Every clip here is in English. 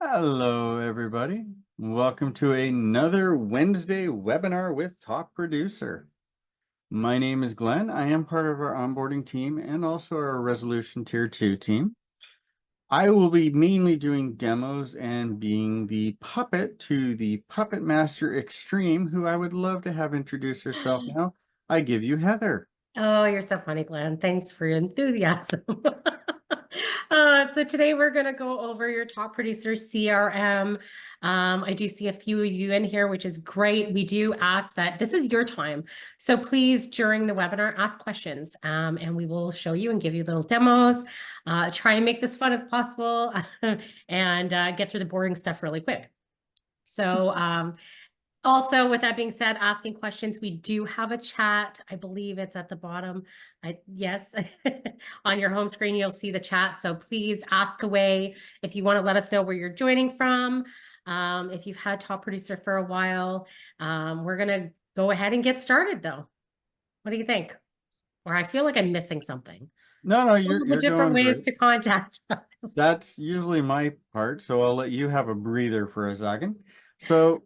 Hello, everybody. Welcome to another Wednesday webinar with Top Producer. My name is Glenn. I am part of our onboarding team and also our Resolution Tier 2 team. I will be mainly doing demos and being the puppet to the Puppet Master Extreme, who I would love to have introduce herself now. I give you Heather. Oh, you're so funny, Glenn. Thanks for your enthusiasm. So today we're going to go over your top producer CRM. I do see a few of you in here, which is great. We do ask that this is your time. So please, during the webinar, ask questions and we will show you and give you little demos. Try and make this fun as possible and get through the boring stuff really quick. So also, with that being said, asking questions, we do have a chat. I believe it's at the bottom. Yes, on your home screen, you'll see the chat. So please ask away if you want to let us know where you're joining from. If you've had Top Producer for a while, we're going to go ahead and get started, though. What do you think? Or I feel like I'm missing something. No, All the you're different going ways great. to contact us. That's usually my part, so I'll let you have a breather for a second. So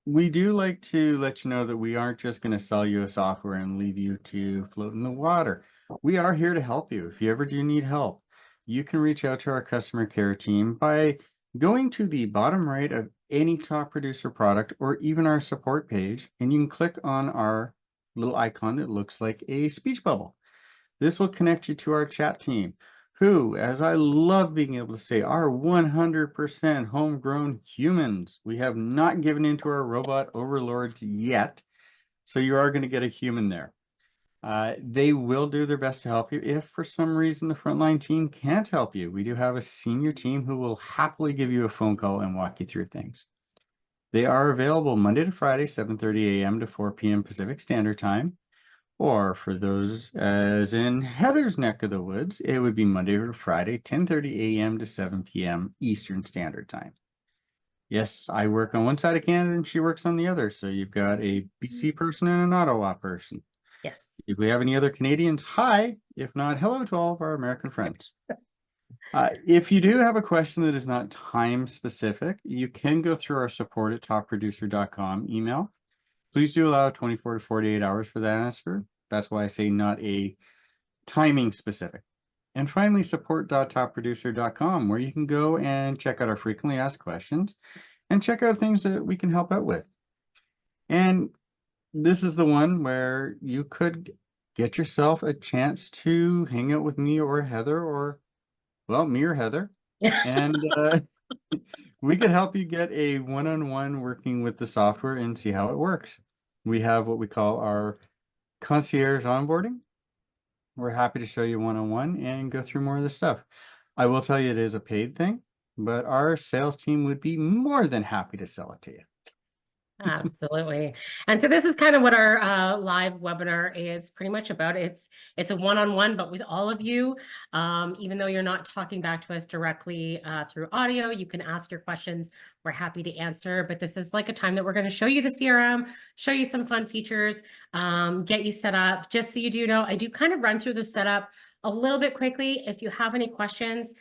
we do like to let you know that we aren't just going to sell you a software and leave you to float in the water. We are here to help you. If you ever do need help, you can reach out to our customer care team by going to the bottom right of any Top Producer product or even our support page, and you can click on our little icon that looks like a speech bubble. This will connect you to our chat team, who, as I love being able to say, are 100% homegrown humans. We have not given into our robot overlords yet, so you are going to get a human there. They will do their best to help you. If for some reason the frontline team can't help you, we do have a senior team who will happily give you a phone call and walk you through things. They are available Monday to Friday, 7:30 a.m. to 4 p.m. Pacific Standard Time. Or for those as in Heather's neck of the woods, it would be Monday to Friday, 10:30 a.m. to 7 p.m. Eastern Standard Time. Yes, I work on one side of Canada and she works on the other. So you've got a BC person and an Ottawa person. Yes. If we have any other Canadians, hi. If not, hello to all of our American friends. If you do have a question that is not time specific, you can go through our support at topproducer.com email. Please do allow 24 to 48 hours for that answer. That's why I say not a timing specific. And finally, support.topproducer.com, where you can go and check out our frequently asked questions and check out things that we can help out with. And this is the one where you could get yourself a chance to hang out with me or Heather, or, well, me or Heather. And we could help you get a one-on-one working with the software and see how it works. We have what we call our concierge onboarding. We're happy to show you one-on-one and go through more of the stuff. I will tell you it is a paid thing, but our sales team would be more than happy to sell it to you. Absolutely. And so this is kind of what our live webinar is pretty much about. It's a one-on-one, but with all of you. Even though you're not talking back to us directly through audio, you can ask your questions. We're happy to answer. But this is like a time that we're going to show you the CRM, show you some fun features, get you set up. Just so you do know, I do kind of run through the setup a little bit quickly. If you have any questions,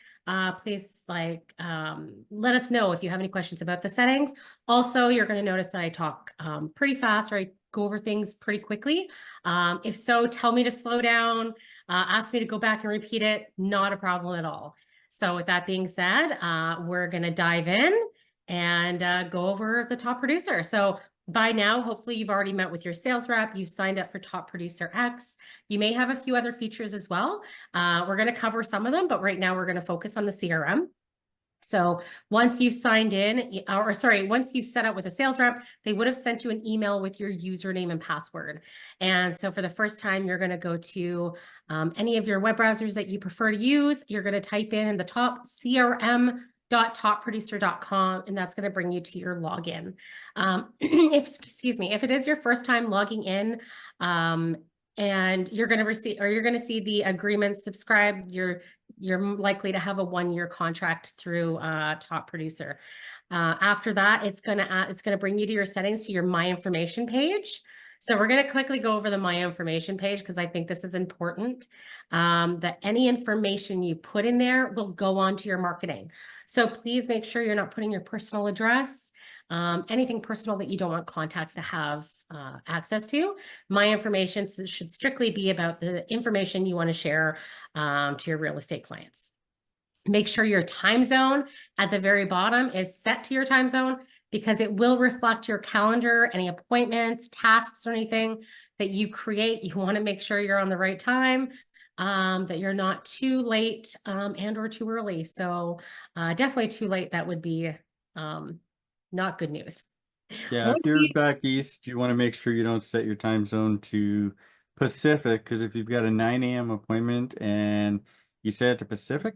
please let us know if you have any questions about the settings. Also, you're going to notice that I talk pretty fast, or I go over things pretty quickly. If so, tell me to slow down, ask me to go back and repeat it. Not a problem at all. So with that being said, we're going to dive in and go over the top producer. So by now, hopefully you've already met with your sales rep. You've signed up for Top Producer X. You may have a few other features as well. We're going to cover some of them, but right now we're going to focus on the CRM. So once you've signed in, once you've set up with a sales rep, they would have sent you an email with your username and password. And so for the first time, you're going to go to any of your web browsers that you prefer to use. You're going to type in the top crm.topproducer.com, and that's going to bring you to your login. If it is your first time logging in, and you're going to see the agreement subscribe, you're likely to have a 1-year contract through Top Producer. After that, it's gonna bring you to your settings, to your My Information page. So we're going to quickly go over the My Information page because I think this is important, that any information you put in there will go on to your marketing. So please make sure you're not putting your personal address, anything personal that you don't want contacts to have access to. My Information should strictly be about the information you want to share to your real estate clients. Make sure your time zone at the very bottom is set to your time zone, because it will reflect your calendar, any appointments, tasks, or anything that you create. You want to make sure you're on the right time, that you're not too late and or too early. So definitely too late, that would be not good news. Yeah, if Once you're you, back east, you want to make sure you don't set your time zone to Pacific, because if you've got a 9 a.m. appointment and you set it to Pacific,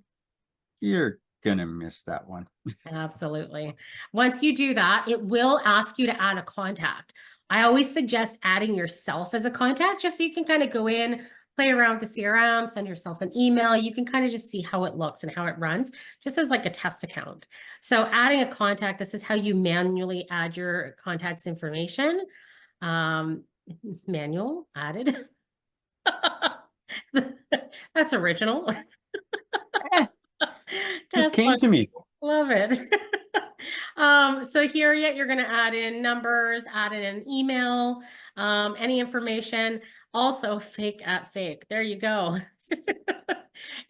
you're gonna miss that one. Absolutely. Once you do that, it will ask you to add a contact. I always suggest adding yourself as a contact, just so you can kind of go in, play around with the CRM, send yourself an email. You can kind of just see how it looks and how it runs, just as like a test account. So adding a contact, this is how you manually add your contact's information. Manual added. That's original. Eh, just Test came one. to me. Love it. So here you're going to add in numbers, add in an email, any information, also fake at fake. There you go.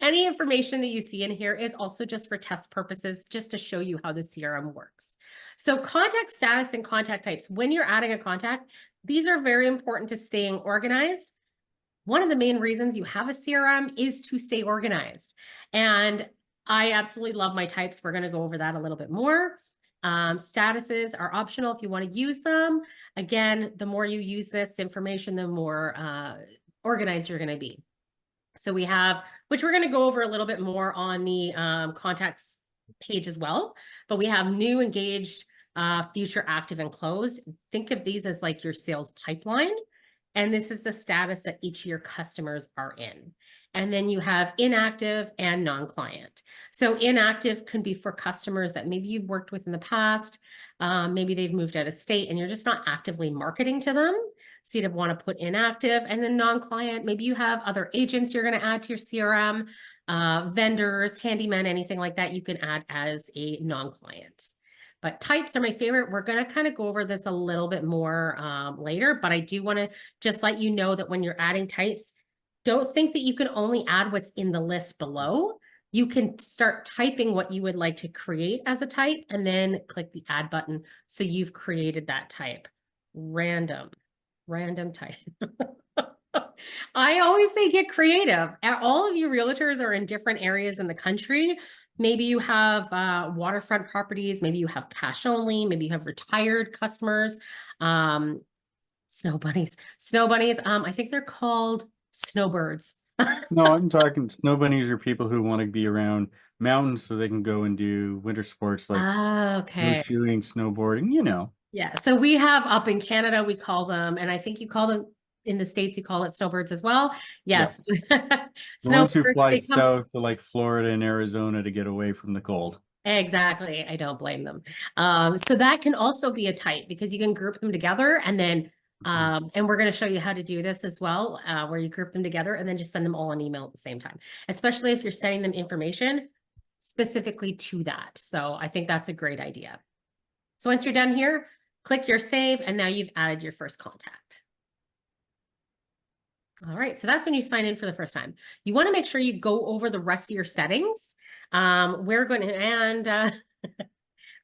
Any information that you see in here is also just for test purposes, just to show you how the CRM works. So contact status and contact types. When you're adding a contact, these are very important to staying organized. One of the main reasons you have a CRM is to stay organized. And I absolutely love my types. We're going to go over that a little bit more. Statuses are optional if you want to use them. Again, the more you use this information, the more organized you're going to be. So we have, which we're going to go over a little bit more on the contacts page as well, but we have new, engaged, future, active, and closed. Think of these as like your sales pipeline. And this is the status that each of your customers are in. And then you have inactive and non-client. So inactive can be for customers that maybe you've worked with in the past. Maybe they've moved out of state and you're just not actively marketing to them. So you'd want to put inactive. And then non-client, maybe you have other agents you're going to add to your CRM, vendors, handyman, anything like that you can add as a non-client. But types are my favorite. We're going to kind of go over this a little bit more later, but I do want to just let you know that when you're adding types, don't think that you can only add what's in the list below. You can start typing what you would like to create as a type and then click the add button. So you've created that type. Random type. I always say get creative. All of you realtors are in different areas in the country. Maybe you have waterfront properties, maybe you have cash only, maybe you have retired customers. Snow bunnies. I think they're called snowbirds. No, I'm talking snow bunnies are people who want to be around mountains so they can go and do winter sports like Okay. snowshoeing, snowboarding, you know. Yeah. So we have up in Canada, we call them, and I think you call them in the States, you call it snowbirds as well. Yes. The ones who Snowbirds, fly they come. south to like Florida and Arizona to get away from the cold. Exactly. I don't blame them. So that can also be a type because you can group them together and then, and we're going to show you how to do this as well, where you group them together and then just send them all an email at the same time, especially if you're sending them information specifically to that. So I think that's a great idea. So once you're done here, click your save, and now you've added your first contact. All right, so that's when you sign in for the first time. You want to make sure you go over the rest of your settings. We're going to, and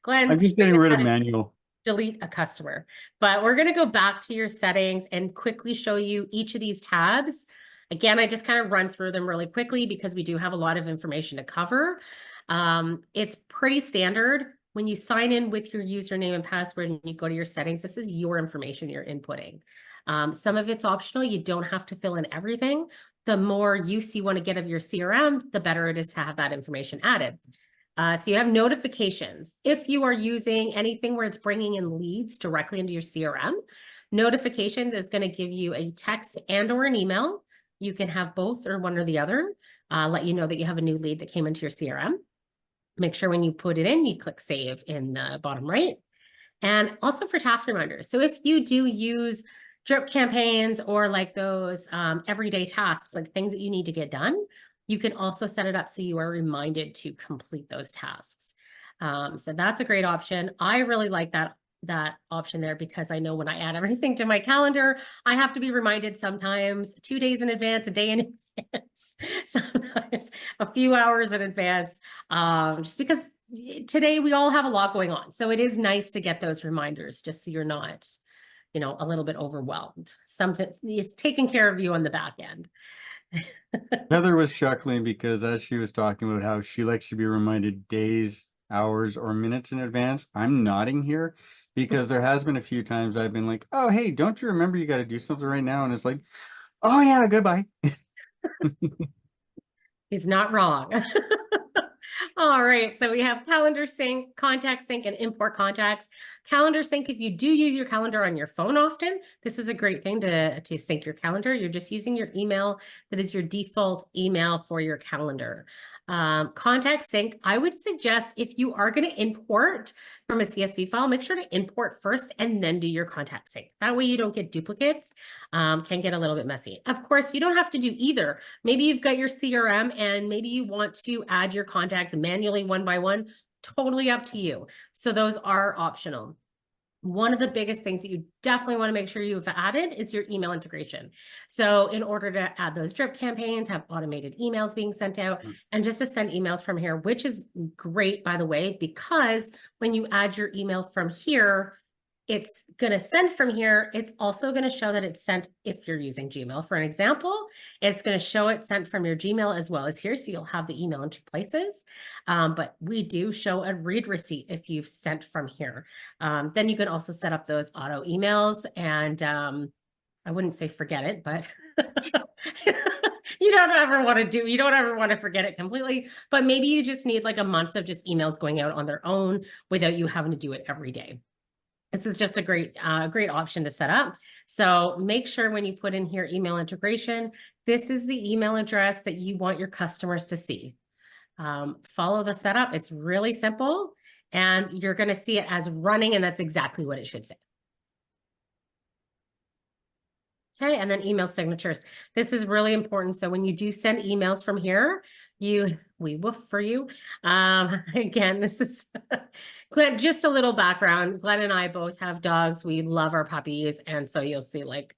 Glenn's I'm just getting rid of manual. delete a customer, but we're going to go back to your settings and quickly show you each of these tabs. Again, I just kind of run through them really quickly because we do have a lot of information to cover. It's pretty standard. When you sign in with your username and password and you go to your settings, this is your information you're inputting. Some of it's optional. You don't have to fill in everything. The more use you want to get of your CRM, the better it is to have that information added. So you have notifications. If you are using anything where it's bringing in leads directly into your CRM, notifications is going to give you a text and or an email. You can have both or one or the other, let you know that you have a new lead that came into your CRM. Make sure when you put it in, you click save in the bottom right. And also for task reminders. So if you do use drip campaigns or like those everyday tasks, like things that you need to get done, you can also set it up so you are reminded to complete those tasks. So that's a great option. I really like that option there because I know when I add everything to my calendar, I have to be reminded sometimes 2 days in advance, a day in advance, sometimes a few hours in advance, just because today we all have a lot going on. So it is nice to get those reminders just so you're not, a little bit overwhelmed. Something is taking care of you on the back end. Heather was chuckling because as she was talking about how she likes to be reminded days, hours, or minutes in advance, I'm nodding here because there has been a few times I've been like, oh, hey, don't you remember you got to do something right now? And it's like, oh, yeah, goodbye. He's not wrong. All right, so we have calendar sync, contact sync, and import contacts. Calendar sync, if you do use your calendar on your phone often, this is a great thing to sync your calendar. You're just using your email that is your default email for your calendar. Contact sync, I would suggest if you are going to import from a CSV file, make sure to import first and then do your contact sync. That way you don't get duplicates, can get a little bit messy. Of course, you don't have to do either. Maybe you've got your CRM and maybe you want to add your contacts manually one by one, totally up to you. So those are optional. One of the biggest things that you definitely want to make sure you've added is your email integration. So in order to add those drip campaigns, have automated emails being sent out, and just to send emails from here, which is great, by the way, because when you add your email from here, it's going to send from here. It's also going to show that it's sent if you're using Gmail. For an example, it's going to show it sent from your Gmail as well as here. So you'll have the email in 2 places. But we do show a read receipt if you've sent from here. Then you can also set up those auto emails and I wouldn't say forget it, but you don't ever want to forget it completely, but maybe you just need like a month of just emails going out on their own without you having to do it every day. This is just a great option to set up. So make sure when you put in here email integration, this is the email address that you want your customers to see. Follow the setup. It's really simple and you're going to see it as running and that's exactly what it should say. Okay, and then email signatures. This is really important. So when you do send emails from here, we woof for you. Again, this is Glenn, just a little background. Glenn and I both have dogs. We love our puppies. And so you'll see like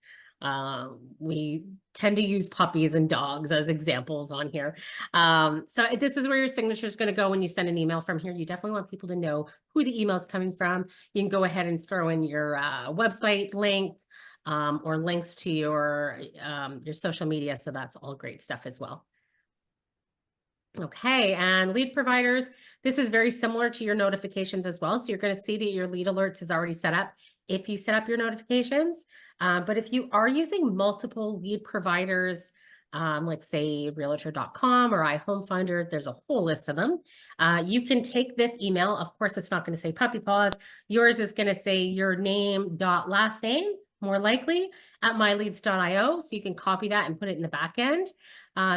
we tend to use puppies and dogs as examples on here. So this is where your signature is going to go when you send an email from here. You definitely want people to know who the email is coming from. You can go ahead and throw in your website link, or links to your social media. So that's all great stuff as well. Okay, and lead providers, this is very similar to your notifications as well. So you're going to see that your lead alerts is already set up if you set up your notifications. But if you are using multiple lead providers, like say realtor.com or iHomeFinder, there's a whole list of them. You can take this email. Of course, it's not going to say puppy paws. Yours is going to say your name dot last name, more likely, at myleads.io. So you can copy that and put it in the back end.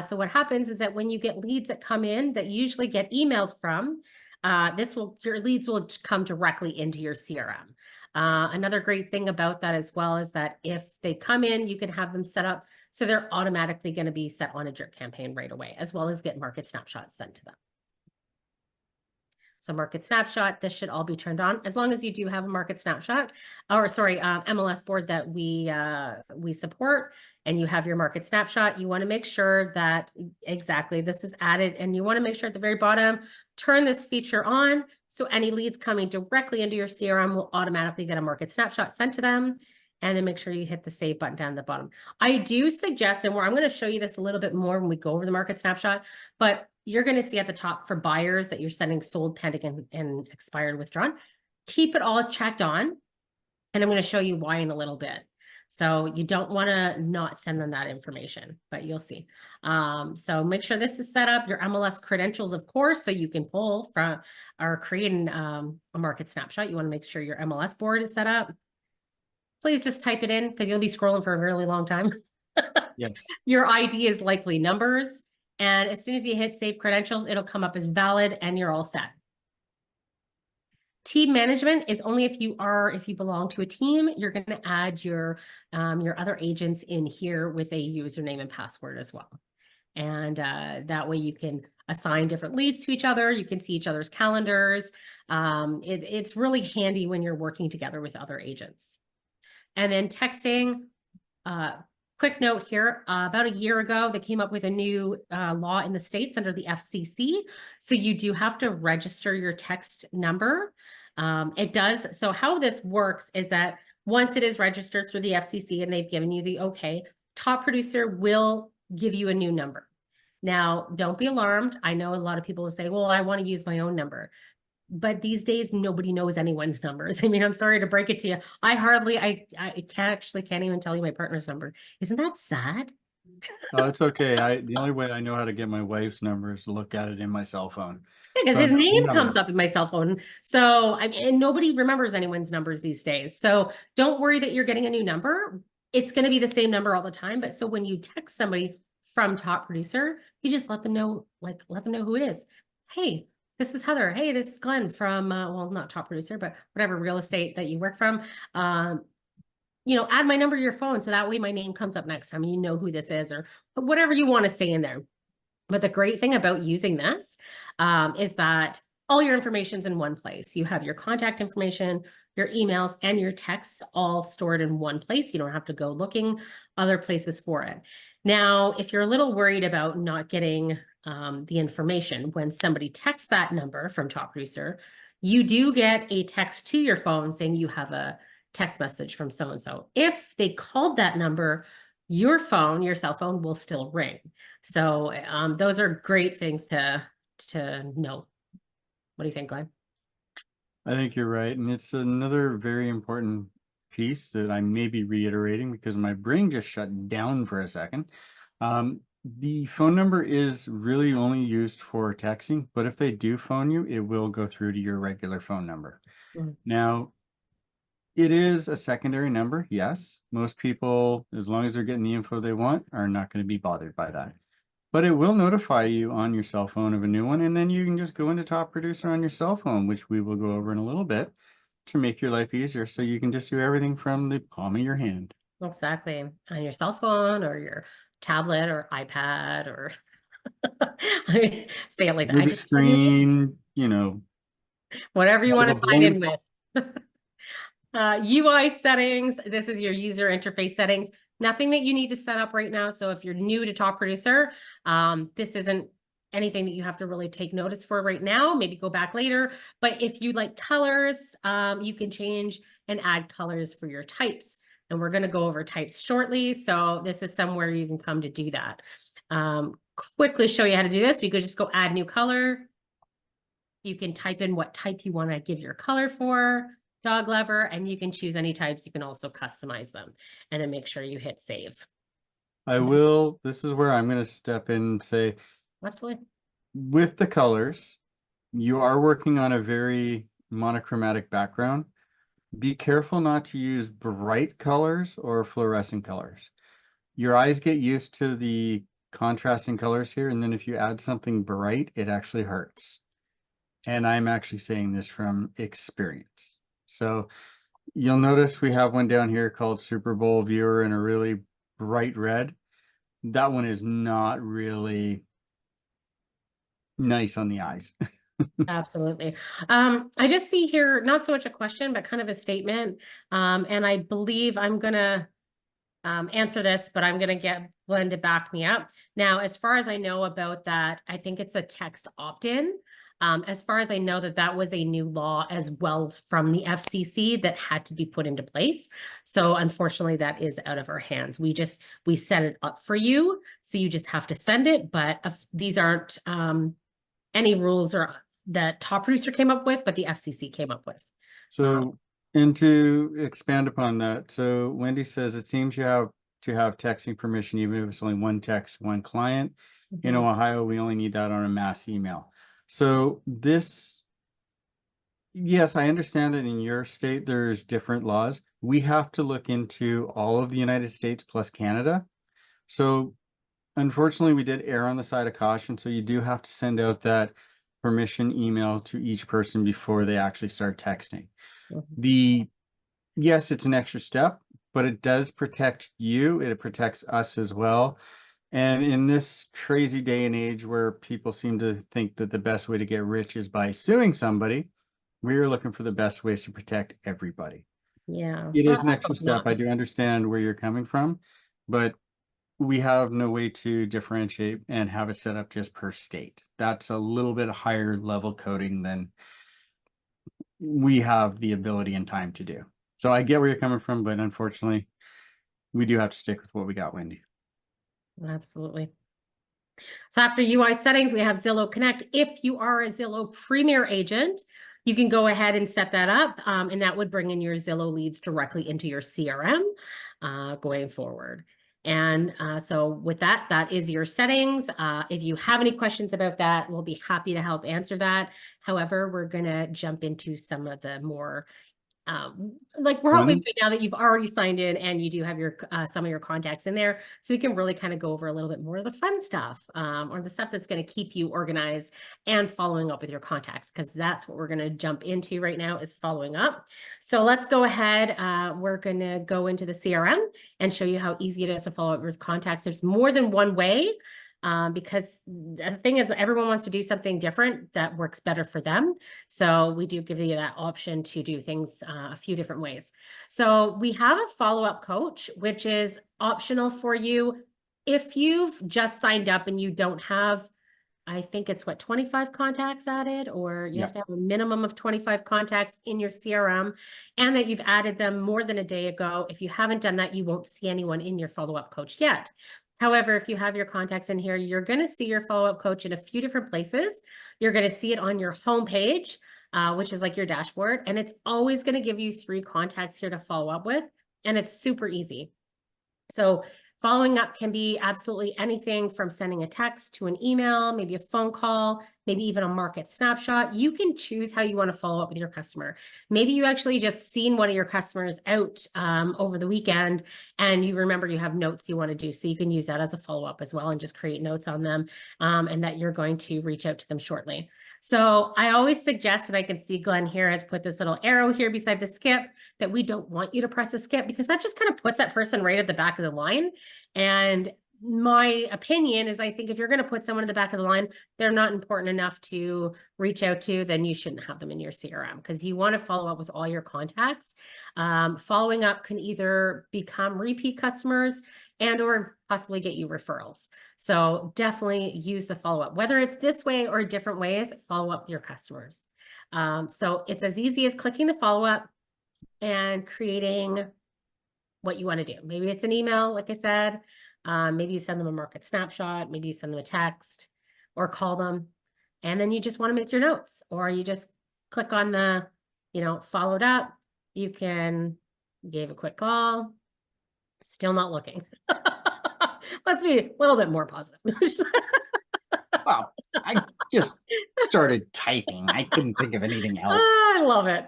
So what happens is that when you get leads that come in that usually get emailed from, your leads will come directly into your CRM. Another great thing about that as well is that if they come in, you can have them set up so they're automatically going to be set on a drip campaign right away, as well as get market snapshots sent to them. So market snapshot, this should all be turned on as long as you do have a market snapshot, or sorry, MLS board that we support, and you have your market snapshot. You want to make sure that exactly this is added, and you want to make sure at the very bottom, turn this feature on so any leads coming directly into your CRM will automatically get a market snapshot sent to them. And then make sure you hit the save button down at the bottom. I do suggest, and I'm going to show you this a little bit more when we go over the market snapshot, but you're going to see at the top for buyers that you're sending sold, pending, and expired, withdrawn. Keep it all checked on. And I'm going to show you why in a little bit. So you don't want to not send them that information, but you'll see. So make sure this is set up, your MLS credentials, of course, so you can pull from or create a market snapshot. You want to make sure your MLS board is set up. Please just type it in because you'll be scrolling for a really long time. Yes. Your ID is likely numbers. And as soon as you hit save credentials, it'll come up as valid and you're all set. Team management is only if you belong to a team, you're going to add your other agents in here with a username and password as well. And that way you can assign different leads to each other. You can see each other's calendars. It's really handy when you're working together with other agents. And then texting, quick note here, about a year ago, they came up with a new law in the States under the FCC. So you do have to register your text number. It does. So how this works is that once it is registered through the FCC and they've given you the okay, top producer will give you a new number. Now, don't be alarmed. I know a lot of people will say, well, I want to use my own number. But these days, nobody knows anyone's numbers. I mean, I'm sorry to break it to you. I can't even tell you my partner's number. Isn't that sad? Oh, it's okay. The only way I know how to get my wife's number is to look at it in my cell phone. Because So his no, you name have comes it. up in my cell phone. So, I mean, and nobody remembers anyone's numbers these days. So don't worry that you're getting a new number. It's going to be the same number all the time. But so when you text somebody from top producer, you just let them know who it is. Hey, this is Heather. Hey, this is Glenn from, well, not top producer, but whatever real estate that you work from. Add my number to your phone. So that way my name comes up next time and you know who this is or whatever you want to say in there. But the great thing about using this is that all your information's in one place. You have your contact information, your emails, and your texts all stored in one place. You don't have to go looking other places for it. Now, if you're a little worried about not getting the information, when somebody texts that number from top producer, you do get a text to your phone saying you have a text message from so-and-so. If they called that number, your cell phone will still ring. So those are great things to know. What do you think, Glenn? I think you're right. And it's another very important piece that I may be reiterating because my brain just shut down for a second. The phone number is really only used for texting, but if they do phone you, it will go through to your regular phone number. Mm. Now, it is a secondary number, yes. Most people, as long as they're getting the info they want, are not going to be bothered by that. But it will notify you on your cell phone of a new one, and then you can just go into Top Producer on your cell phone, which we will go over in a little bit to make your life easier. So you can just do everything from the palm of your hand. Exactly. On your cell phone or your tablet or iPad or say it like that. I Big just told you screen, whatever you part want of to a sign in balloon. with. UI settings, this is your user interface settings. Nothing that you need to set up right now. So if you're new to Top Producer, this isn't anything that you have to really take notice for right now. Maybe go back later. But if you like colors, you can change and add colors for your types. And we're going to go over types shortly. So this is somewhere you can come to do that. Quickly show you how to do this. We could just go add new color. You can type in what type you want to give your color for. Dog lover, and you can choose any types. You can also customize them and then make sure you hit save. This is where I'm going to step in and say, Absolutely. with the colors, you are working on a very monochromatic background. Be careful not to use bright colors or fluorescent colors. Your eyes get used to the contrasting colors here, and then if you add something bright, it actually hurts. And I'm actually saying this from experience. So you'll notice we have one down here called Super Bowl Viewer in a really bright red. That one is not really nice on the eyes. Absolutely. I just see here, not so much a question, but kind of a statement. And I believe I'm going to answer this, but I'm going to get Glenn to back me up. Now, as far as I know about that, I think it's a text opt-in. As far as I know that was a new law as well from the FCC that had to be put into place. So unfortunately, that is out of our hands. We set it up for you. So you just have to send it. But these aren't any rules or that Top Producer came up with, but the FCC came up with. So, and to expand upon that, so Wendy says it seems you have to have texting permission, even if it's only one text, one client. In Ohio, we only need that on a mass email. So yes, I understand that in your state, there's different laws. We have to look into all of the United States plus Canada. So unfortunately, we did err on the side of caution. So you do have to send out that permission email to each person before they actually start texting. Mhm. Yes, it's an extra step, but it does protect you. It protects us as well. And in this crazy day and age where people seem to think that the best way to get rich is by suing somebody, we're looking for the best ways to protect everybody. Yeah. It Well, is an that's extra the step. I one. do understand where you're coming from, but we have no way to differentiate and have it set up just per state. That's a little bit higher level coding than we have the ability and time to do. So I get where you're coming from, but unfortunately, we do have to stick with what we got, Wendy. Absolutely. So after UI settings, we have Zillow Connect. If you are a Zillow Premier agent, you can go ahead and set that up, and that would bring in your Zillow leads directly into your CRM going forward. And so with that, that is your settings. If you have any questions about that, we'll be happy to help answer that. However, we're going to jump into some of the more like we're hoping now that you've already signed in and you do have your some of your contacts in there, so we can really kind of go over a little bit more of the fun stuff, or the stuff that's going to keep you organized and following up with your contacts, because that's what we're going to jump into right now, is following up. So let's go ahead. We're going to go into the CRM and show you how easy it is to follow up with contacts. There's more than one way. Because the thing is, everyone wants to do something different that works better for them. So we do give you that option to do things a few different ways. So we have a follow-up coach, which is optional for you. If you've just signed up and you don't have, I think it's what, 25 contacts added, or you have to have a minimum of 25 contacts in your CRM, and that you've added them more than a day ago. If you haven't done that, you won't see anyone in your follow-up coach yet. However, if you have your contacts in here, you're going to see your follow-up coach in a few different places. You're going to see it on your homepage, which is like your dashboard, and it's always going to give you 3 contacts here to follow up with, and it's super easy. So following up can be absolutely anything from sending a text to an email, maybe a phone call, maybe even a market snapshot. You can choose how you want to follow up with your customer. Maybe you actually just seen one of your customers out over the weekend, and you remember you have notes you want to do. So you can use that as a follow-up as well and just create notes on them, and that you're going to reach out to them shortly. So I always suggest, and I can see Glenn here has put this little arrow here beside the skip, that we don't want you to press a skip, because that just kind of puts that person right at the back of the line. And my opinion is, I think if you're going to put someone in the back of the line, they're not important enough to reach out to, then you shouldn't have them in your CRM, because you want to follow up with all your contacts. Following up can either become repeat customers and or possibly get you referrals. So definitely use the follow-up, whether it's this way or different ways, follow up with your customers. So it's as easy as clicking the follow-up and creating what you want to do. Maybe it's an email, like I said. Maybe you send them a market snapshot, maybe you send them a text or call them. And then you just want to make your notes, or you just click on the, followed up. You can give a quick call. Still not looking. Let's be a little bit more positive. Wow, I just started typing. I couldn't think of anything else. I love it.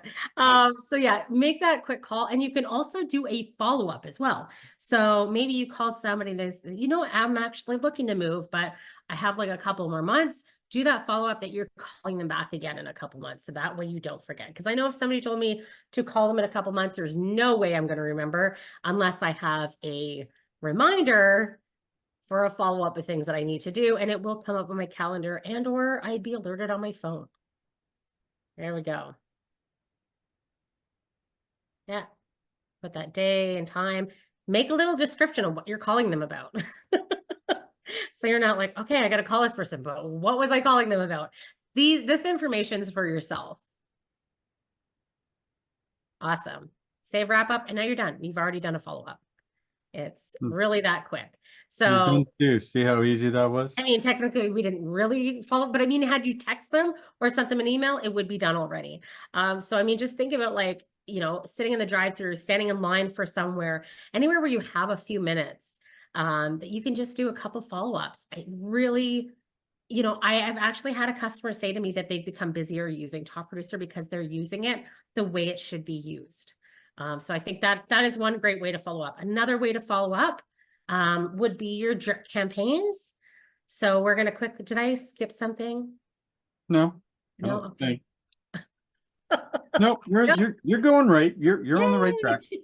So yeah, make that quick call, and you can also do a follow-up as well. So maybe you called somebody and they said, I'm actually looking to move, but I have like a couple more months. Do that follow-up that you're calling them back again in a couple months. So that way you don't forget. Because I know if somebody told me to call them in a couple months, there's no way I'm going to remember unless I have a reminder for a follow-up of things that I need to do, and it will come up on my calendar, and or I'd be alerted on my phone. There we go. Yeah. Put that day and time. Make a little description of what you're calling them about. So you're not like, okay, I got to call this person, but what was I calling them about? This information is for yourself. Awesome. Save wrap up, and now you're done. You've already done a follow-up. It's really that quick. You've So done 2. See how easy that was? I mean, technically we didn't really follow, but I mean, had you text them or sent them an email, it would be done already. So I mean, just think about like, sitting in the drive-through, standing in line for somewhere, anywhere where you have a few minutes, that you can just do a couple follow-ups. I really, I have actually had a customer say to me that they've become busier using Top Producer because they're using it the way it should be used. So I think that is one great way to follow up. Another way to follow up would be your drip campaigns. So we're going to quickly, did I skip something? No. No, Oh, okay. nope, Yep. you're going right. You're on the right track. Yay!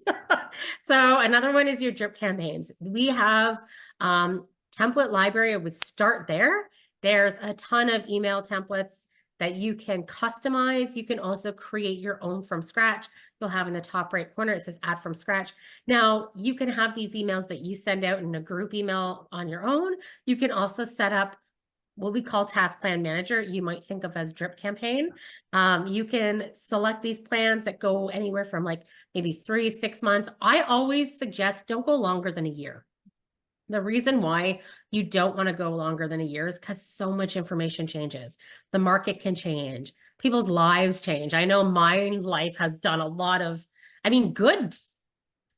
So another one is your drip campaigns. We have template library. I would start there. There's a ton of email templates that you can customize. You can also create your own from scratch. You'll have in the top right corner, it says add from scratch. Now you can have these emails that you send out in a group email on your own. You can also set up what we call task plan manager, you might think of as drip campaign. You can select these plans that go anywhere from like maybe 3, 6 months. I always suggest don't go longer than a year. The reason why you don't want to go longer than a year is because so much information changes. The market can change. People's lives change. I know my life has done a lot of, I mean, good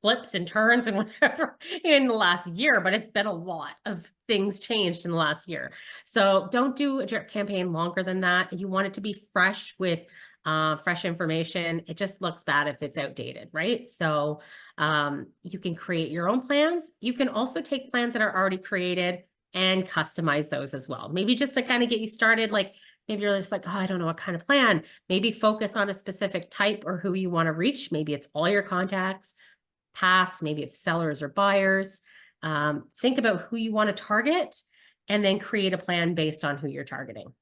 flips and turns and whatever in the last year, but it's been a lot of things changed in the last year. So don't do a drip campaign longer than that. You want it to be fresh with fresh information. It just looks bad if it's outdated, right? So you can create your own plans. You can also take plans that are already created and customize those as well. Maybe just to kind of get you started, like maybe you're just like, oh, I don't know what kind of plan. Maybe focus on a specific type or who you want to reach. Maybe it's all your contacts, past, maybe it's sellers or buyers. Think about who you want to target and then create a plan based on who you're targeting.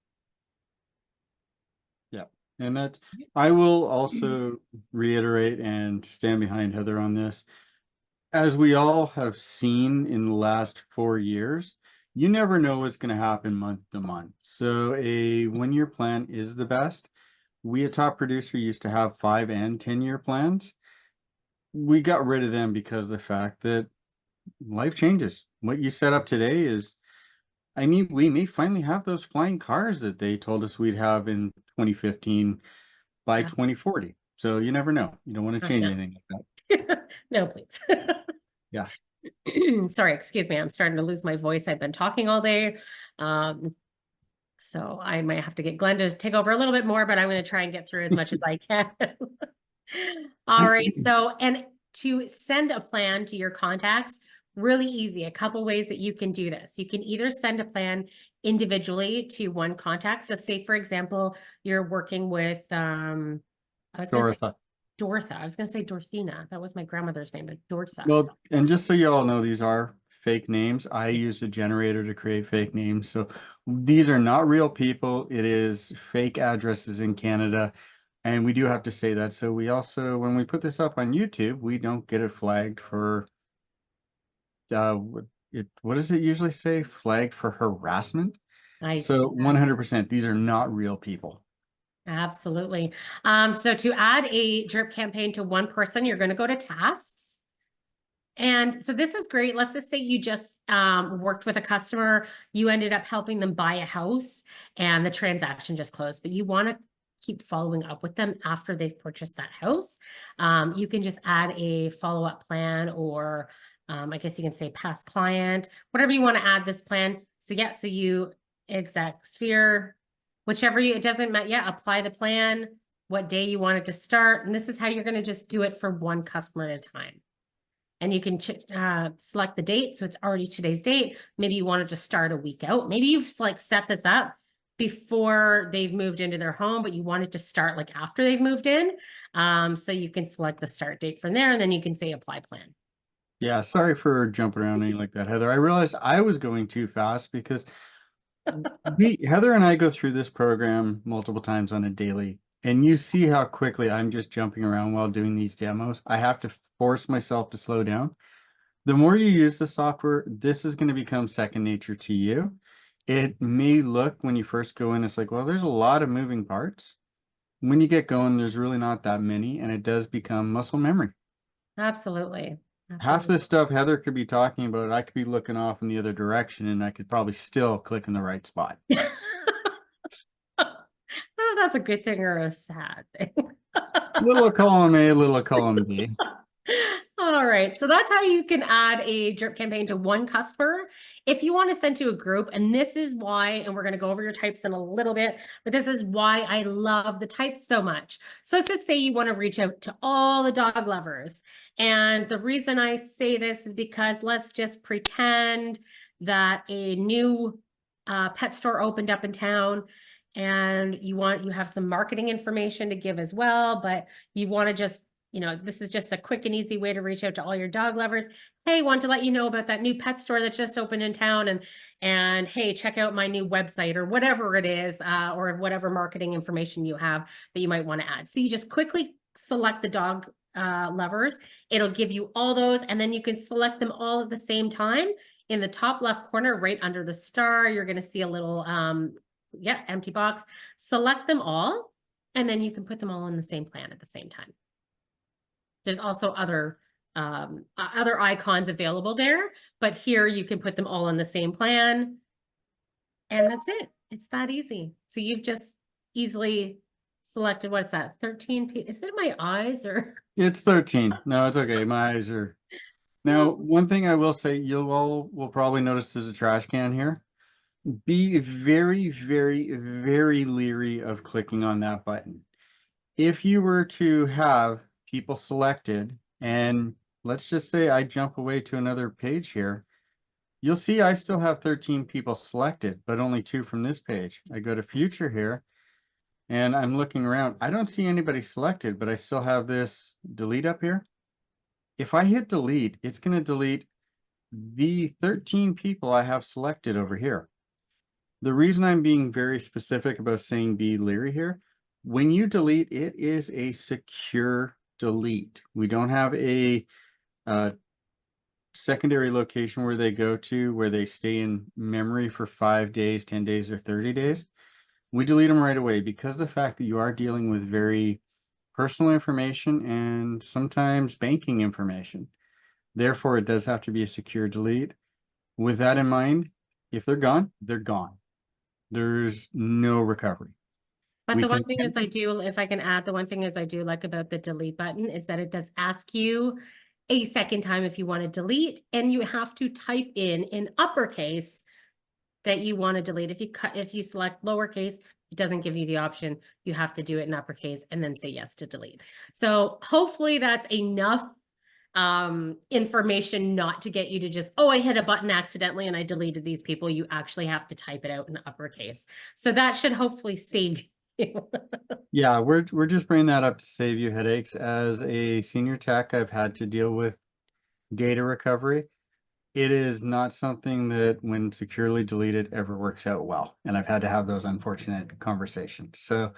Yeah. And that's, I will also reiterate and stand behind Heather on this. As we all have seen in the last 4 years, you never know what's going to happen month to month. So a 1-year plan is the best. We, a top producer, used to have 5 and 10-year plans. We got rid of them because of the fact that life changes. What you set up today is, I mean, we may finally have those flying cars that they told us we'd have in 2015 by Yeah. 2040. So you never know. You don't want to change anything like that. No, please. Yeah. Sorry, excuse me. I'm starting to lose my voice. I've been talking all day. So I might have to get Glenn to take over a little bit more, but I'm going to try and get through as much as I can. All right. So, and to send a plan to your contacts, really easy. A couple ways that you can do this. You can either send a plan individually to one contact. So say, for example, you're working with, I was going to say Dorothy. Dortha. I was going to say Dorthina. That was my grandmother's name, but Dortha. Well, and just so you all know, these are fake names. I use a generator to create fake names. So these are not real people. It is fake addresses in Canada. And we do have to say that. So we also, when we put this up on YouTube, we don't get it flagged for, what does it usually say? Flagged for harassment. So 100%, these are not real people. Absolutely. So to add a drip campaign to one person, you're going to go to tasks. And so this is great. Let's just say you just worked with a customer, you ended up helping them buy a house and the transaction just closed, but you want to keep following up with them after they've purchased that house. You can just add a follow-up plan, or I guess you can say past client, whatever you want to add this plan. So yeah, so you exact sphere, whichever you, it doesn't matter. Yeah, apply the plan, what day you want it to start. And this is how you're going to just do it for one customer at a time. And you can select the date. So it's already today's date. Maybe you wanted to start a week out. Maybe you've like set this up before they've moved into their home, but you want it to start like after they've moved in. So you can select the start date from there, and then you can say apply plan. Yeah, sorry for jumping around anything like that, Heather. I realized I was going too fast because Heather and I go through this program multiple times on a daily, and you see how quickly I'm just jumping around while doing these demos. I have to force myself to slow down. The more you use the software, this is going to become second nature to you. It may look when you first go in, it's like, well, there's a lot of moving parts. When you get going, there's really not that many, and it does become muscle memory. Absolutely. Half Absolutely. this stuff Heather could be talking about, I could be looking off in the other direction, and I could probably still click in the right spot. Oh, that's a good thing or a sad thing. Little column A, little column B. All right. So that's how you can add a drip campaign to one customer. If you want to send to a group, and this is why, and we're going to go over your types in a little bit, but this is why I love the types so much. So let's just say you want to reach out to all the dog lovers. And the reason I say this is because let's just pretend that a new pet store opened up in town, and you have some marketing information to give as well, but you want to just, this is just a quick and easy way to reach out to all your dog lovers. Hey, want to let you know about that new pet store that just opened in town, and hey, check out my new website, or whatever it is, or whatever marketing information you have that you might want to add. So you just quickly select the dog lovers. It'll give you all those, and then you can select them all at the same time. In the top left corner, right under the star, you're going to see a little empty box. Select them all, and then you can put them all in the same plan at the same time. There's also other icons available there, but here you can put them all on the same plan, and that's it. It's that easy. So you've just easily selected, what's that, 13? Is it my eyes or? It's 13. No, it's okay. My eyes are. Now, one thing I will say, you all will probably notice there's a trash can here. Be very, very, very leery of clicking on that button. If you were to have people selected, and let's just say I jump away to another page here, you'll see I still have 13 people selected, but only 2 from this page. I go to future here, and I'm looking around. I don't see anybody selected, but I still have this delete up here. If I hit delete, it's going to delete the 13 people I have selected over here. The reason I'm being very specific about saying be leery here, when you delete, it is a secure delete. We don't have a secondary location where they go to, where they stay in memory for 5 days, 10 days, or 30 days. We delete them right away because of the fact that you are dealing with very personal information and sometimes banking information. Therefore, it does have to be a secure delete. With that in mind, if they're gone, they're gone. There's no recovery. But the one thing is I do, if I can add, the one thing is I do like about the delete button is that it does ask you a second time if you want to delete, and you have to type in uppercase that you want to delete. If you select lowercase, it doesn't give you the option. You have to do it in uppercase and then say yes to delete. So hopefully that's enough information not to get you to just, oh, I hit a button accidentally and I deleted these people. You actually have to type it out in uppercase. So that should hopefully save you. Yeah, we're just bringing that up to save you headaches. As a senior tech, I've had to deal with data recovery. It is not something that, when securely deleted, ever works out well. And I've had to have those unfortunate conversations. So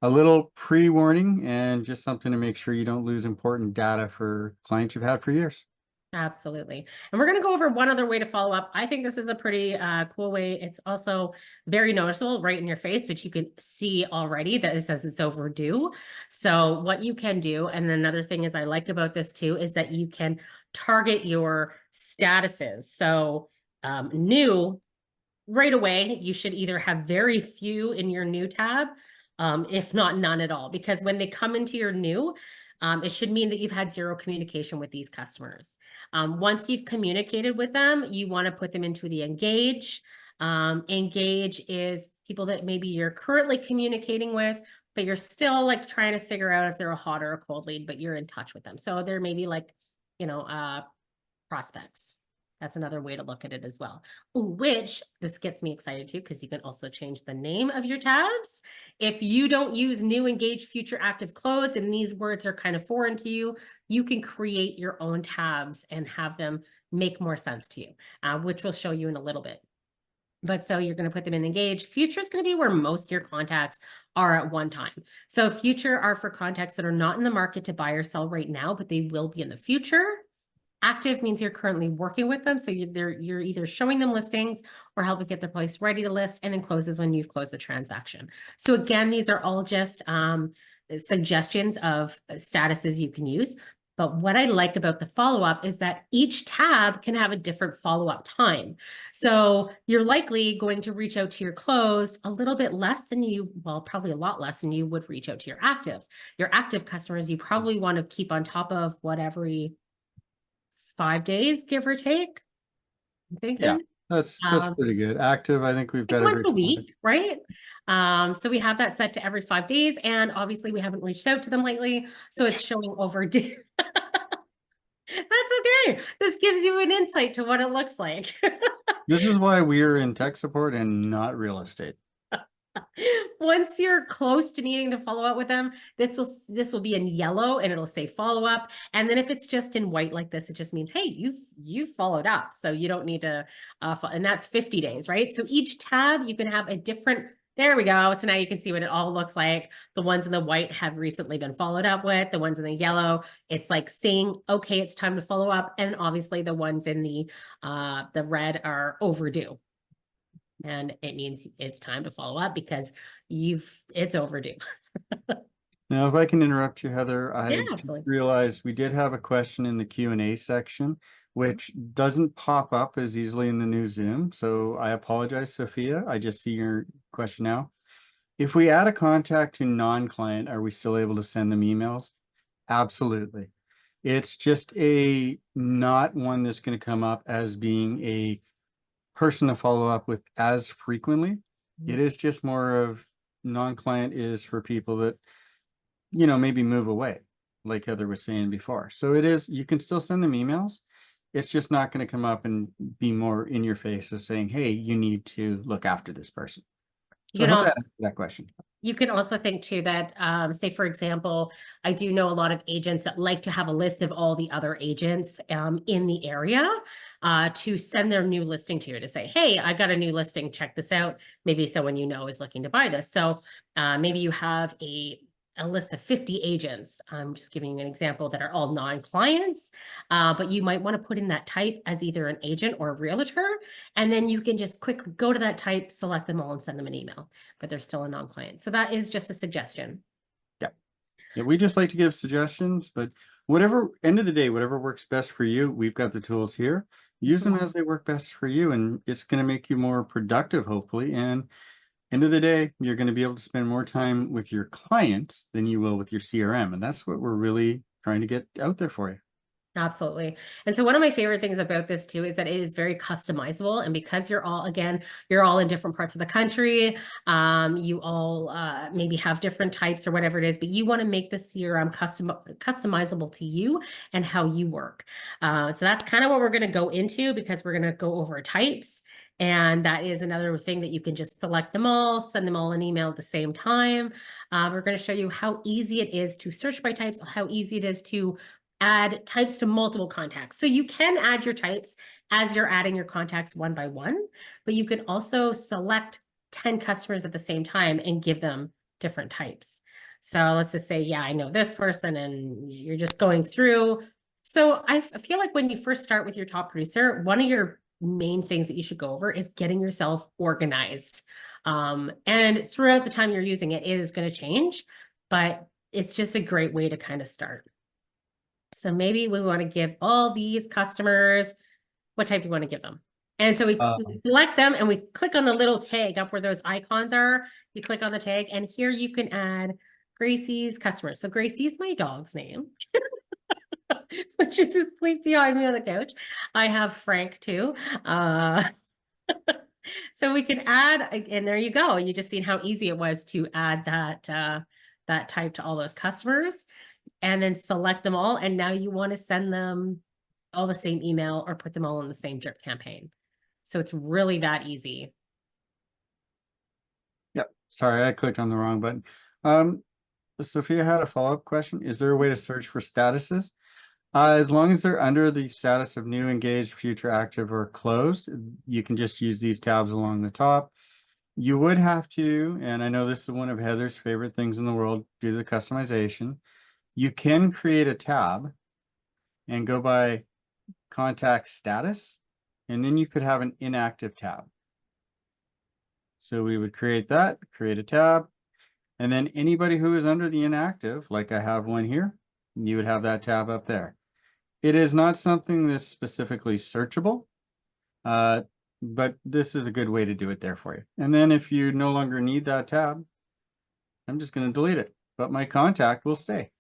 a little pre-warning, and just something to make sure you don't lose important data for clients you've had for years. Absolutely. And we're going to go over one other way to follow up. I think this is a pretty cool way. It's also very noticeable right in your face, but you can see already that it says it's overdue. So what you can do, and another thing is I like about this too, is that you can target your statuses. So new, right away, you should either have very few in your new tab, if not none at all, because when they come into your new, it should mean that you've had zero communication with these customers. Once you've communicated with them, you want to put them into the engage. Engage is people that maybe you're currently communicating with, but you're still like trying to figure out if they're a hot or a cold lead, but you're in touch with them. So they're maybe like, prospects. That's another way to look at it as well. Which this gets me excited too, because you can also change the name of your tabs. If you don't use new, engage, future, active, close, and these words are kind of foreign to you, you can create your own tabs and have them make more sense to you, which we'll show you in a little bit. But so you're going to put them in engage. Future is going to be where most of your contacts are at one time. So future are for contacts that are not in the market to buy or sell right now, but they will be in the future. Active means you're currently working with them. So you're either showing them listings or helping get their place ready to list, and then closes when you've closed the transaction. So again, these are all just suggestions of statuses you can use. But what I like about the follow-up is that each tab can have a different follow-up time. So you're likely going to reach out to your closed a little bit less than probably a lot less than you would reach out to your active. Your active customers, you probably want to keep on top of every 5 days, give or take. I'm thinking. Yeah, that's pretty good. Active, I think we've got once a week, right? So we have that set to every 5 days, and obviously we haven't reached out to them lately, so it's showing overdue. That's okay. This gives you an insight to what it looks like. This is why we're in tech support and not real estate. Once you're close to needing to follow up with them, this will be in yellow and it'll say follow up. And then if it's just in white like this, it just means, hey, you've followed up. So you don't need to, and that's 50 days, right? So each tab, you can have a different, there we go. So now you can see what it all looks like. The ones in the white have recently been followed up with. The ones in the yellow, it's like saying, okay, it's time to follow up. And obviously the ones in the red are overdue. And it means it's time to follow up because it's overdue. Now, if I can interrupt you, Heather, Yeah, I just absolutely. realized we did have a question in the Q&A section, which doesn't pop up as easily in the new Zoom. So I apologize, Sophia. I just see your question now. If we add a contact to non-client, are we still able to send them emails? Absolutely. It's just not one that's going to come up as being a person to follow up with as frequently. It is just more of non-client is for people that, maybe move away, like Heather was saying before. So you can still send them emails. It's just not going to come up and be more in your face of saying, hey, you need to look after this person. You So I can hope also that answers that question. You can also think too that, say for example, I do know a lot of agents that like to have a list of all the other agents in the area to send their new listing to you to say, hey, I got a new listing, check this out. Maybe someone you know is looking to buy this. So maybe you have a list of 50 agents. I'm just giving you an example that are all non-clients, but you might want to put in that type as either an agent or a realtor, and then you can just quickly go to that type, select them all and send them an email, but they're still a non-client. So that is just a suggestion. Yeah. Yeah, we just like to give suggestions, but whatever, end of the day, whatever works best for you, we've got the tools here. Use them as they work best for you, and it's going to make you more productive, hopefully. And end of the day, you're going to be able to spend more time with your clients than you will with your CRM. And that's what we're really trying to get out there for you. Absolutely. And so one of my favorite things about this too is that it is very customizable. And because you're all in different parts of the country, you all maybe have different types or whatever it is, but you want to make the CRM customizable to you and how you work. So that's kind of what we're going to go into, because we're going to go over types. And that is another thing that you can just select them all, send them all an email at the same time. We're going to show you how easy it is to search by types, how easy it is to add types to multiple contacts. So you can add your types as you're adding your contacts one by one, but you can also select 10 customers at the same time and give them different types. So let's just say, yeah, I know this person, and you're just going through. So I feel like when you first start with your top producer, one of your main things that you should go over is getting yourself organized. And throughout the time you're using it, it is going to change, but it's just a great way to kind of start. So maybe we want to give all these customers, what type do you want to give them? And so we select them and we click on the little tag up where those icons are. You click on the tag and here you can add Gracie's customers. So Gracie's my dog's name, which is asleep behind me on the couch. I have Frank too. So we can add, and there you go. You just seen how easy it was to add that type to all those customers, and then select them all. And now you want to send them all the same email or put them all in the same drip campaign. So it's really that easy. Yep. Sorry, I clicked on the wrong button. Sophia had a follow-up question. Is there a way to search for statuses? As long as they're under the status of new, engaged, future, active, or closed, you can just use these tabs along the top. You would have to, and I know this is one of Heather's favorite things in the world, do the customization. You can create a tab and go by contact status, and then you could have an inactive tab. So we would create that, create a tab, and then anybody who is under the inactive, like I have one here, you would have that tab up there. It is not something that's specifically searchable, but this is a good way to do it there for you. And then if you no longer need that tab, I'm just going to delete it, but my contact will stay.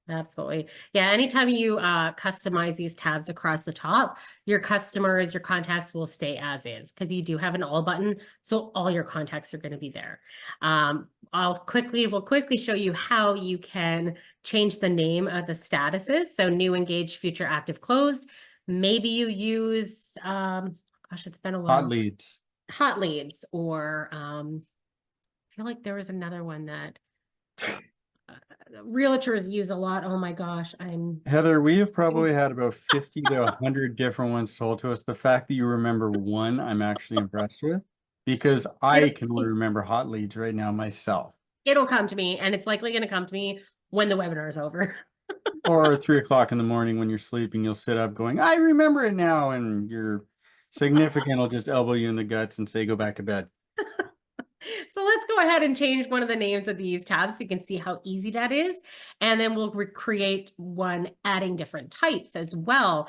Absolutely. Yeah, anytime you customize these tabs across the top, your customers, your contacts will stay as is, because you do have an all button. So all your contacts are going to be there. We'll quickly show you how you can change the name of the statuses. So new, engaged, future, active, closed. Maybe you use, gosh, it's been a while. Hot leads. Hot leads, or feel like there was another one that realtors use a lot. Oh my gosh, Heather, we have probably had about 50 to 100 different ones told to us. The fact that you remember one, I'm actually impressed with, because I can only remember hot leads right now myself. It'll come to me, and it's likely going to come to me when the webinar is over. Or 3 o'clock in the morning when you're sleeping, you'll sit up going, I remember it now. And your significant will just elbow you in the guts and say, go back to bed. So let's go ahead and change one of the names of these tabs so you can see how easy that is. And then we'll create one adding different types as well.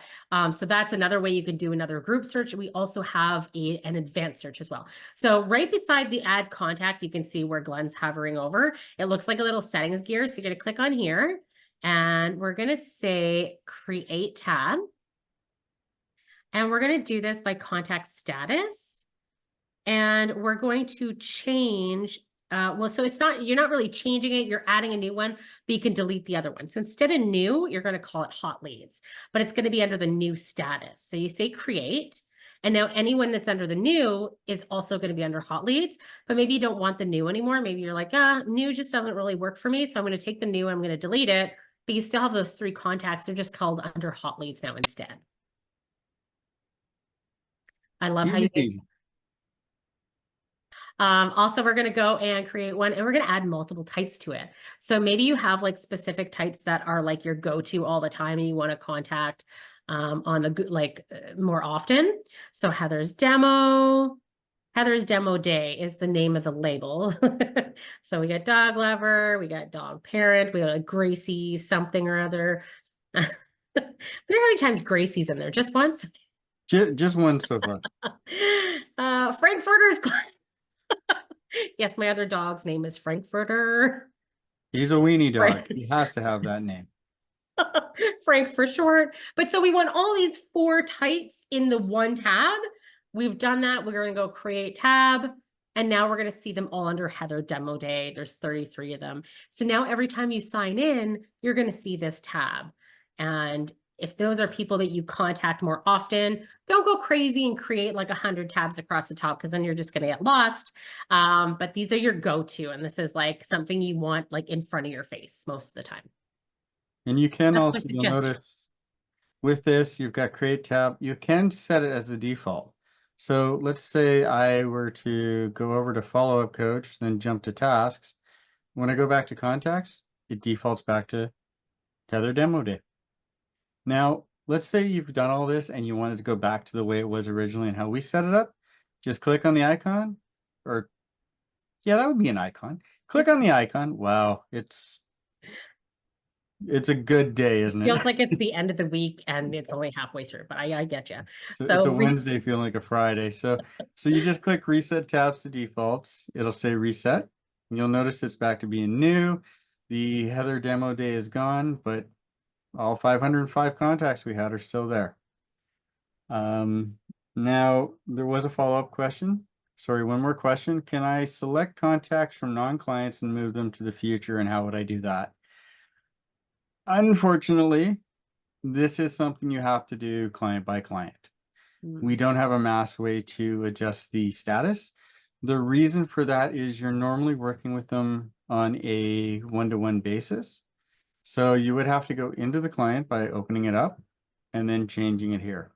So that's another way you can do another group search. We also have an advanced search as well. So right beside the add contact, you can see where Glen's hovering over. It looks like a little settings gear. So you're going to click on here and we're going to say create tab. And we're going to do this by contact status. And we're going to change, well, so it's not, you're not really changing it, you're adding a new one, but you can delete the other one. So instead of new, you're going to call it hot leads, but it's going to be under the new status. So you say create, and now anyone that's under the new is also going to be under hot leads, but maybe you don't want the new anymore. Maybe you're like, new just doesn't really work for me. So I'm going to take the new, I'm going to delete it, but you still have those 3 contacts. They're just called under hot leads now instead. I love how you Easy. Also, we're going to go and create one and we're going to add multiple types to it. So maybe you have like specific types that are like your go-to all the time and you want to contact on the more often. So Heather's demo day is the name of the label. So we got dog lover, we got dog parent, we got Gracie something or other. I wonder how many times Gracie's in there? Just once? Just one so far. Frankfurter's yes, my other dog's name is Frankfurter. He's a weenie dog. He has to have that name. Frank for short. But so we want all these 4 types in the one tab. We've done that. We're going to go create tab. And now we're going to see them all under Heather Demo Day. There's 33 of them. So now every time you sign in, you're going to see this tab. And if those are people that you contact more often, don't go crazy and create like 100 tabs across the top because then you're just going to get lost. But these are your go-to. And this is like something you want like in front of your face most of the time. And you can also, you'll notice with this, you've got create tab. You can set it as the default. So let's say I were to go over to follow-up coach, then jump to tasks. When I go back to contacts, it defaults back to Heather Demo Day. Now, let's say you've done all this and you wanted to go back to the way it was originally and how we set it up. Just click on the icon, or yeah, that would be an icon. Click on the icon. Wow, it's a good day, isn't it? Feels like it's the end of the week and it's only halfway through, but I get you. So it's a Wednesday feeling like a Friday. So you just click reset tabs to defaults. It'll say reset. And you'll notice it's back to being new. The Heather Demo Day is gone, but all 505 contacts we had are still there. Now, there was a follow-up question. Sorry, one more question. Can I select contacts from non-clients and move them to the future, and how would I do that? Unfortunately, this is something you have to do client by client. We don't have a mass way to adjust the status. The reason for that is you're normally working with them on a one-to-one basis. So you would have to go into the client by opening it up and then changing it here.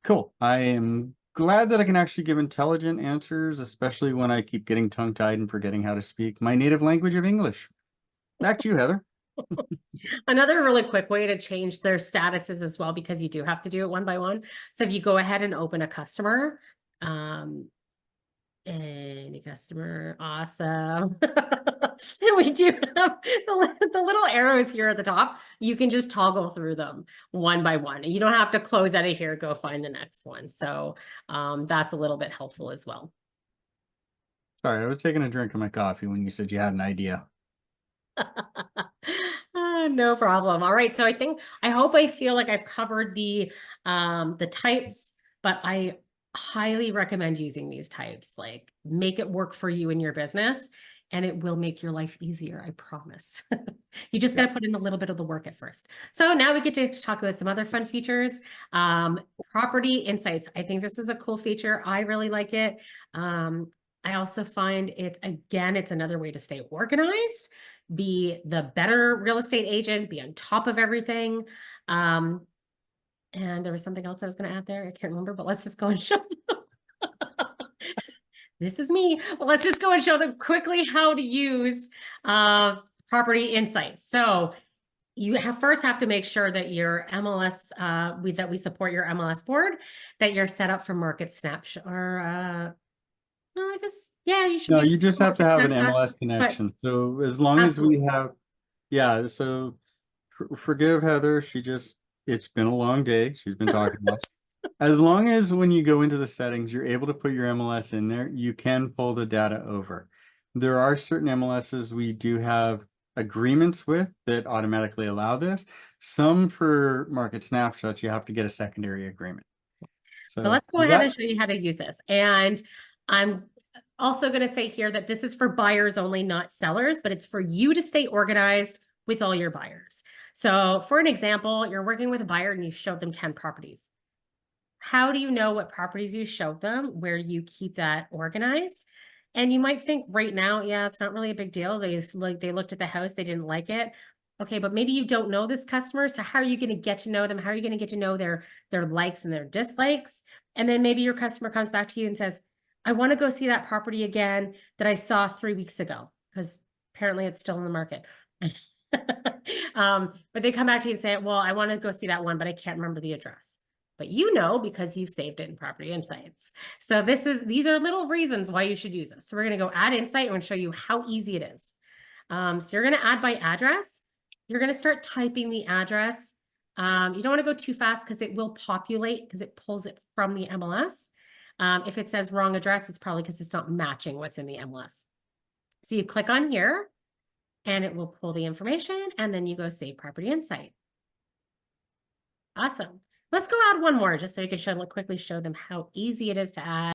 Cool. I am glad that I can actually give intelligent answers, especially when I keep getting tongue-tied and forgetting how to speak my native language of English. Back to you, Heather. Another really quick way to change their statuses as well, because you do have to do it one by one. So if you go ahead and open a customer, any customer, awesome. And we do have the little arrows here at the top. You can just toggle through them one by one. You don't have to close out of here, go find the next one. So that's a little bit helpful as well. Sorry, I was taking a drink of my coffee when you said you had an idea. No problem. All right. So I feel like I've covered the types, but I highly recommend using these types. Like, make it work for you in your business and it will make your life easier. I promise. You just got to put in a little bit of the work at first. So now we get to talk about some other fun features. Property insights. I think this is a cool feature. I really like it. I also find it's another way to stay organized, be the better real estate agent, be on top of everything. And there was something else I was going to add there. I can't remember, but let's just go and show them. This is me. Well, let's just go and show them quickly how to use property insights. So you first have to make sure that your MLS, that we support your MLS board, that you're set up for market snapshot or no, I guess, yeah, you should No, be you just have to have an snapshot, MLS but connection. So as long as we absolutely. have, yeah, so forgive Heather, it's been a long day. She's been talking a lot. As long as when you go into the settings, you're able to put your MLS in there, you can pull the data over. There are certain MLSs we do have agreements with that automatically allow this. Some for market snapshots, you have to get a secondary agreement. So So let's go is ahead that, and show you how to use this. And I'm also going to say here that this is for buyers only, not sellers, but it's for you to stay organized with all your buyers. So for an example, you're working with a buyer and you've showed them 10 properties. How do you know what properties you showed them? Where do you keep that organized? And you might think right now, yeah, it's not really a big deal. They looked at the house, they didn't like it. Okay, but maybe you don't know this customer. So how are you going to get to know them? How are you going to get to know their likes and their dislikes? And then maybe your customer comes back to you and says, I want to go see that property again that I saw 3 weeks ago, because apparently it's still in the market. But they come back to you and say, well, I want to go see that one, but I can't remember the address. But you know, because you've saved it in Property Insights. So these are little reasons why you should use this. So we're going to go add insight and show you how easy it is. So you're going to add by address. You're going to start typing the address. You don't want to go too fast because it will populate, because it pulls it from the MLS. If it says wrong address, it's probably because it's not matching what's in the MLS. So you click on here and it will pull the information, and then you go save Property Insight. Awesome. Let's go add one more just so you can quickly show them how easy it is to add.